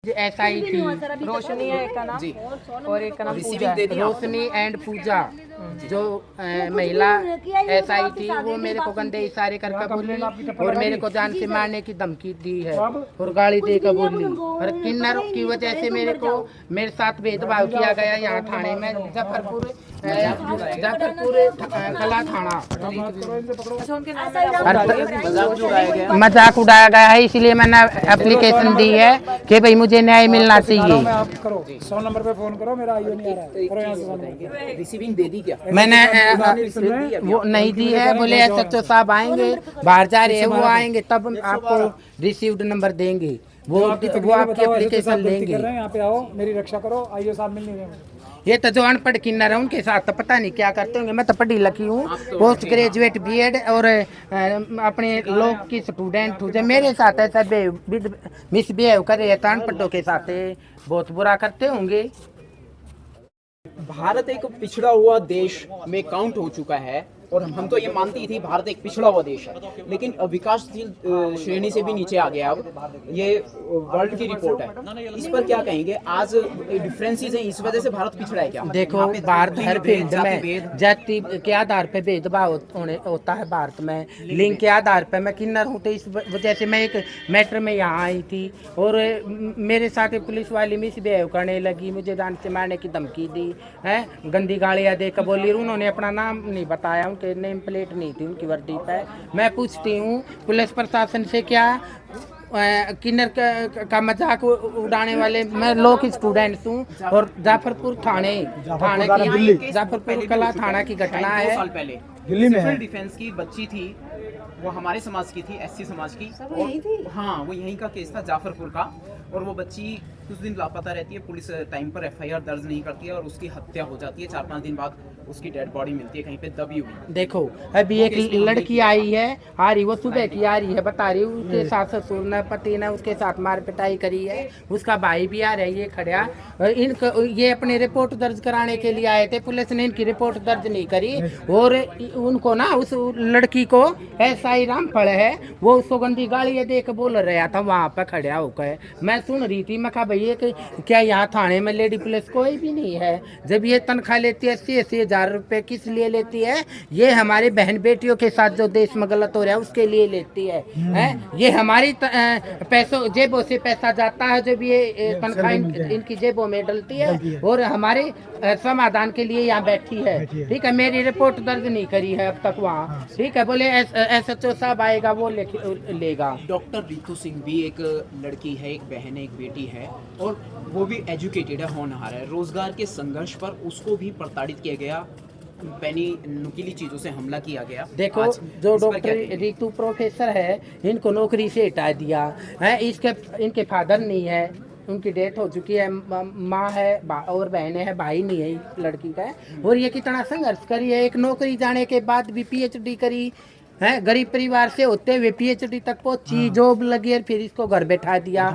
SIT रोशनी है एक का नाम और एक का नाम पूजा, रोशनी एंड पूजा जो महिला SIT वो मेरे को गंदे इशारे करके बोली और मेरे को जान से मारने की धमकी दी है और गाली देकर बोली और किन्नर की वजह से मेरे साथ भेदभाव किया गया यहाँ थाने में जफरपुर कला थाना। मजाक उड़ाया गया है इसलिए मैंने एप्लीकेशन दी है कि भाई मुझे न्याय मिलना चाहिए। 100 नंबर पे फोन करो, मेरा आईओ नहीं आ रहा है। रिसीविंग दे दी क्या? मैंने वो नहीं दी है, बोले SHO साहब आएंगे, बाहर जा रहे हैं वो आएंगे तब आपको रिसीव्ड नंबर देंगे, वो आपकी एप्लीकेशन लेंगे। यहाँ पे आओ, मेरी रक्षा करो, आईओ साहब मिल नहीं रहे। ये तो जो अनपढ़ किन्नर है उनके साथ तो पता नहीं क्या करते होंगे। मैं तो पढ़ी लिखी हूँ, पोस्ट ग्रेजुएट BEd और अपने लोग की स्टूडेंट हूँ। जब मेरे साथ ऐसा मिसबिहेव करे तो अनपढ़ों के साथ बहुत बुरा करते होंगे। भारत एक पिछड़ा हुआ देश में काउंट हो चुका है और हम तो ये मानते ही थे भारत एक पिछड़ा हुआ देश है, लेकिन विकासशील श्रेणी से भी नीचे आ गया। अब ये वर्ल्ड की रिपोर्ट है, इस पर क्या कहेंगे? आज डिफरेंसेस हैं, इस वजह से भारत पिछड़ा है क्या? देखो, भारत हर फील्ड में जाति के आधार पे भेदभाव होता है भारत में, लिंग के आधार पे। मैं किन्नर हूँ तो इस वजह से मैं एक मैटर में यहाँ आई थी और मेरे साथ पुलिस वाली मिसबिहेव करने लगी, मुझे जान से मारने की धमकी दी है, गंदी गालियाँ देकर बोली। उन्होंने अपना नाम नहीं बताया, उनके नेम प्लेट नहीं थी उनकी वर्दी पे। मैं पूछती हूँ पुलिस प्रशासन से, क्या किन्नर का मजाक उड़ाने वाले मैं लॉ की स्टूडेंट हूँ और जाफरपुर थाने की जाफरपुर कला थाना की घटना है। 2 साल पहले दिल्ली में सिविल डिफेंस की बच्ची थी, वो हमारे समाज की थी, SC समाज की। हाँ, वो यहीं का केस था, जाफरपुर का। और वो बच्ची कुछ दिन लापता रहती है, पुलिस टाइम पर FIR दर्ज नहीं करती है और उसकी हत्या हो जाती है। 4-5 दिन बाद उसकी डेड बॉडी मिलती है कहीं पे दबी हुई। देखो, अभी एक लड़की आई है, आ रही, वो सुबह की आ रही है, बता रही उसके सास ससुर ने, पति ने उसके साथ मार पिटाई करी है, उसका भाई भी आ रहा है ये खड़ा। ये अपनी रिपोर्ट दर्ज कराने के लिए आए थे, पुलिस ने इनकी रिपोर्ट दर्ज नहीं करी और उनको ना, उस लड़की को SI रामफल है, वो उसको गंदी गालियाँ देकर बोल रहा था वहाँ पर खड़ा होकर। मैं सुन रही थी, मैं कहा भैया क्या यहाँ थाने में लेडी पुलिस कोई भी नहीं है? जब ये तनख्वाह लेती है 80-80 हजार रुपये, किस लिए लेती है? ये हमारी बहन बेटियों के साथ जो देश में गलत हो रहा है उसके लिए लेती है। ये हमारी पैसों जेबों से पैसा जाता है, जब ये तनख्वाह इनकी जेबों में डलती है और हमारे समाधान के लिए यहाँ बैठी है। ठीक है, मेरी रिपोर्ट दर्ज नहीं करी है अब तक वहाँ। ठीक है, बोले SHO साहब आएगा वो लेगा। डॉक्टर रितु सिंह भी एक लड़की है, एक बहन है, एक बेटी है और वो भी एजुकेटेड है, होनहार है। रोजगार के संघर्ष पर उसको भी प्रताड़ित किया गया, पैनी नुकीली चीजों से हमला किया गया। देखो, जो डॉक्टर रितु प्रोफेसर है, इनको नौकरी से हटा दिया है। इनके फादर नहीं है, उनकी डेथ हो चुकी है, माँ है और बहनें हैं, भाई नहीं है लड़की का। और ये कितना संघर्ष करी है, एक नौकरी जाने के बाद भी PhD करी है, गरीब परिवार से होते हुए PhD तक पहुंची, जॉब लगी और फिर इसको घर बैठा दिया।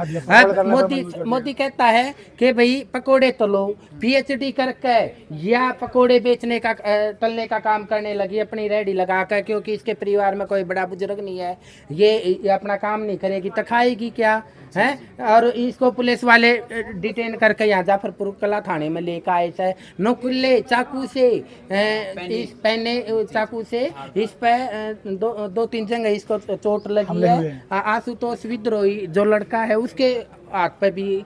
मोदी कहता है कि भाई पकोड़े तलो, PhD करके या पकोड़े बेचने का तलने का काम करने लगी अपनी रेहड़ी लगाकर, क्योंकि इसके परिवार में कोई बड़ा बुजुर्ग नहीं है, ये अपना काम नहीं करेगी तो खाएगी क्या है। और इसको पुलिस वाले डिटेन करके यहाँ जाफरपुर कला थाने में लेकर आए थे, नकुल्ले चाकू से, इस पहने चाकू से इस पे 2-3 जगह इसको चोट लगी है। आशुतोष विद्रोही जो लड़का है उसके हाथ पे भी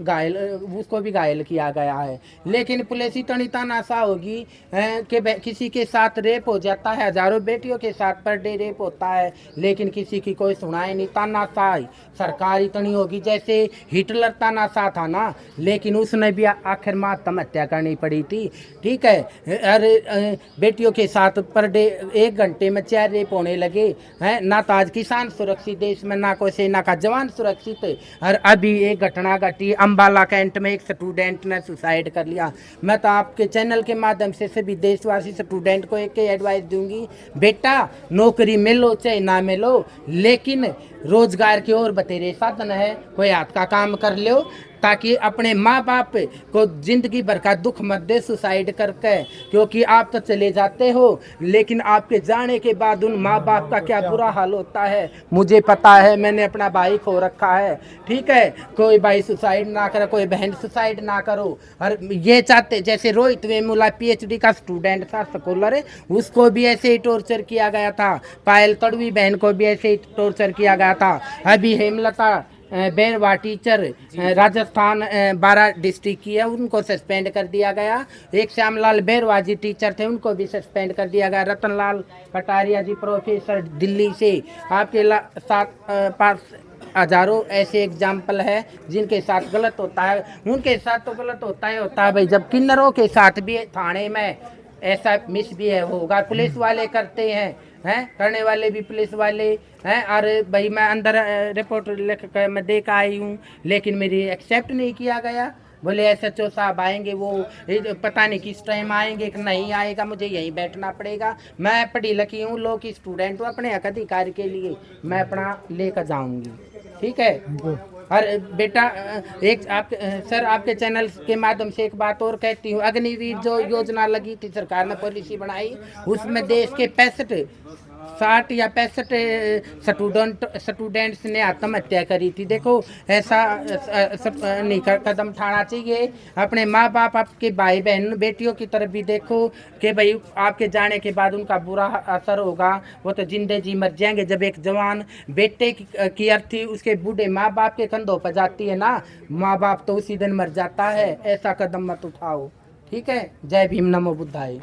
घायल, उसको भी घायल किया गया है। लेकिन पुलिस इतनी तानाशा होगी कि किसी के साथ रेप हो जाता है, हजारों बेटियों के साथ पर डे रेप होता है, लेकिन किसी की कोई सुनाई नहीं। तानाशाही सरकार इतनी होगी, जैसे हिटलर तानाशाह था ना, लेकिन उसने भी आखिर में आत्महत्या करनी पड़ी थी। ठीक है, अरे बेटियों के साथ पर डे 1 घंटे में 4 रेप होने लगे हैं। ना तो आज किसान सुरक्षित देश में, ना कोई सेना का जवान सुरक्षित। और अभी एक घटना घटी अंबाला कैंट में, एक स्टूडेंट ने सुसाइड कर लिया। मैं तो आपके चैनल के माध्यम से सभी देशवासी स्टूडेंट को एक एडवाइस दूंगी, बेटा नौकरी मिलो चाहे ना मिलो, लेकिन रोजगार की और बतेरे साधन है, कोई हाथ का काम कर लो। ताकि अपने माँ बाप को जिंदगी भर का दुख मत दे सुसाइड करके, क्योंकि आप तो चले जाते हो लेकिन आपके जाने के बाद उन माँ बाप का क्या बुरा हाल होता है मुझे पता है। मैंने अपना भाई खो रखा है, ठीक है। कोई भाई सुसाइड ना करे, कोई बहन सुसाइड ना करो। और ये चाहते, जैसे रोहित वेमुला PhD का स्टूडेंट था, स्कॉलर है, उसको भी ऐसे ही टॉर्चर किया गया था। पायल तड़वी बहन को भी ऐसे ही टॉर्चर किया गया था। अभी हेमलता बेरवा टीचर राजस्थान 12 डिस्ट्रिक्ट की है, उनको सस्पेंड कर दिया गया। एक श्यामलाल बेरवा जी टीचर थे, उनको भी सस्पेंड कर दिया गया। रतनलाल कटारिया जी प्रोफेसर दिल्ली से, आपके साथ पास हजारों ऐसे एग्जाम्पल है जिनके साथ गलत होता है। उनके साथ तो गलत होता है भाई, जब किन्नरों के साथ भी थाने में ऐसा मिसबिहेव होगा, पुलिस वाले करते हैं करने वाले भी पुलिस वाले हैं। और भाई मैं अंदर रिपोर्ट लिख कर मैं दे कर आई हूँ, लेकिन मेरी एक्सेप्ट नहीं किया गया। बोले SHO साहब आएंगे, वो पता नहीं किस टाइम आएंगे कि नहीं आएगा, मुझे यहीं बैठना पड़ेगा। मैं पढ़ी लिखी हूँ, लॉ की स्टूडेंट हूँ, अपने हक अधिकार के लिए मैं अपना लेकर जाऊँगी, ठीक है। और बेटा एक आप सर आपके चैनल के माध्यम से एक बात और कहती हूँ, अग्निवीर जो योजना लगी थी, सरकार ने पॉलिसी बनाई, उसमें देश के 60 या 65 स्टूडेंट्स ने आत्महत्या करी थी। देखो ऐसा नहीं कदम उठाना चाहिए। अपने माँ बाप, आपके भाई बहन बेटियों की तरफ भी देखो कि भाई आपके जाने के बाद उनका बुरा असर होगा, वो तो जिंदे जी मर जाएंगे। जब एक जवान बेटे की अर्थी उसके बूढ़े माँ बाप के कंधों पर जाती है ना, माँ बाप तो उसी दिन मर जाता है। ऐसा कदम मत उठाओ, ठीक है। जय भीम, नमो बुद्धाय।